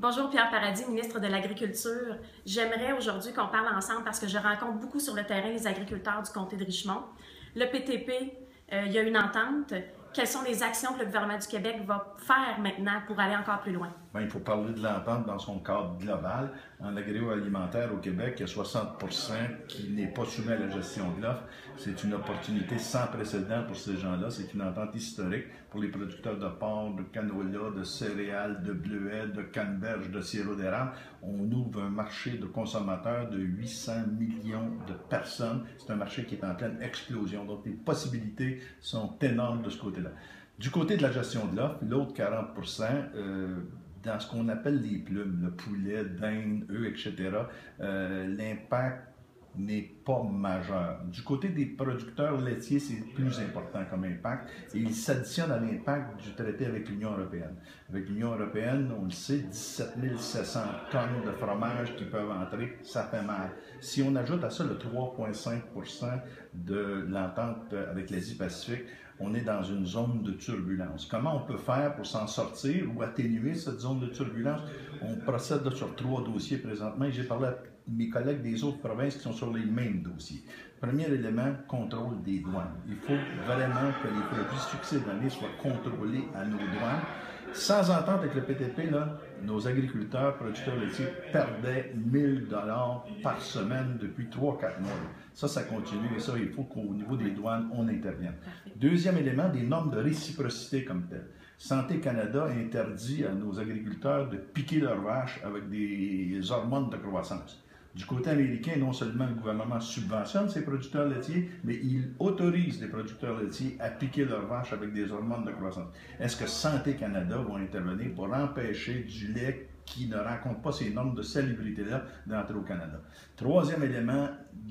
Bonjour Pierre Paradis, ministre de l'Agriculture. J'aimerais aujourd'hui qu'on parle ensemble parce que je rencontre beaucoup sur le terrain les agriculteurs du comté de Richemont. Le PTP, il y a une entente. Quelles sont les actions que le gouvernement du Québec va faire maintenant pour aller encore plus loin? Bien, il faut parler de l'entente dans son cadre global. En agroalimentaire au Québec, il y a 60% qui n'est pas soumis à la gestion de l'offre. C'est une opportunité sans précédent pour ces gens-là. C'est une entente historique pour les producteurs de porc, de canola, de céréales, de bleuets, de canneberge, de sirop d'érable. On ouvre un marché de consommateurs de 800 millions de personnes. C'est un marché qui est en pleine explosion. Donc, les possibilités sont énormes de ce côté-là. Du côté de la gestion de l'offre, l'autre 40%, dans ce qu'on appelle les plumes, le poulet, dinde, œufs, etc., l'impact n'est pas majeur. Du côté des producteurs laitiers, c'est plus important comme impact et il s'additionne à l'impact du traité avec l'Union européenne. Avec l'Union européenne, on le sait, 17 700 tonnes de fromage qui peuvent entrer, ça fait mal. Si on ajoute à ça le 3,5% de l'entente avec l'Asie-Pacifique, on est dans une zone de turbulence. Comment on peut faire pour s'en sortir ou atténuer cette zone de turbulence? On procède sur 3 dossiers présentement et j'ai parlé à mes collègues des autres provinces qui sont sur les mêmes dossiers. Premier élément, contrôle des douanes. Il faut vraiment que les produits succédés soient contrôlés à nos douanes. Sans entente avec le PTP, là, nos agriculteurs, producteurs laitiers perdaient 1 000 $ par semaine depuis 3-4 mois. Ça continue et ça, il faut qu'au niveau des douanes, on intervienne. Deuxième élément, des normes de réciprocité comme telles. Santé Canada interdit à nos agriculteurs de piquer leurs vaches avec des hormones de croissance. Du côté américain, non seulement le gouvernement subventionne ces producteurs laitiers, mais il autorise les producteurs laitiers à piquer leurs vaches avec des hormones de croissance. Est-ce que Santé Canada va intervenir pour empêcher du lait qui ne rencontre pas ces normes de salubrité-là d'entrer au Canada? Troisième élément,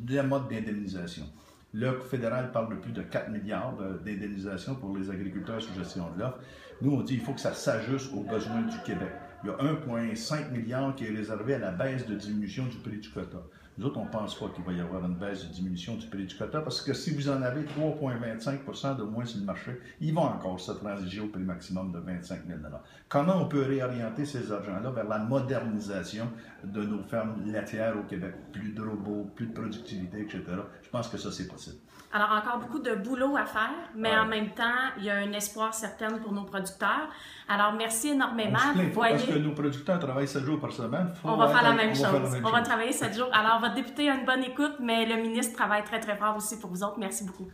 le mode d'indemnisation. Le fédéral parle de plus de 4 milliards d'indemnisation pour les agriculteurs sous gestion de l'offre. Nous, on dit qu'il faut que ça s'ajuste aux besoins du Québec. Il y a 1,5 milliard qui est réservé à la baisse de diminution du prix du quota. Nous autres, on ne pense pas qu'il va y avoir une baisse de diminution du prix du quota parce que si vous en avez 3,25% de moins sur le marché, ils vont encore se transiger au prix maximum de 25 000 $. Comment on peut réorienter ces argents-là vers la modernisation de nos fermes laitières au Québec? Plus de robots, plus de productivité, etc. Je pense que ça, c'est possible. Alors, encore beaucoup de boulot à faire, mais en même temps, il y a un espoir certain pour nos producteurs. Alors, merci énormément. On se plaint pas parce que nos producteurs travaillent 7 jours par semaine. On va faire la même chose. On va travailler 7 jours. Alors, votre député a une bonne écoute, mais le ministre travaille très, très fort aussi pour vous autres. Merci beaucoup.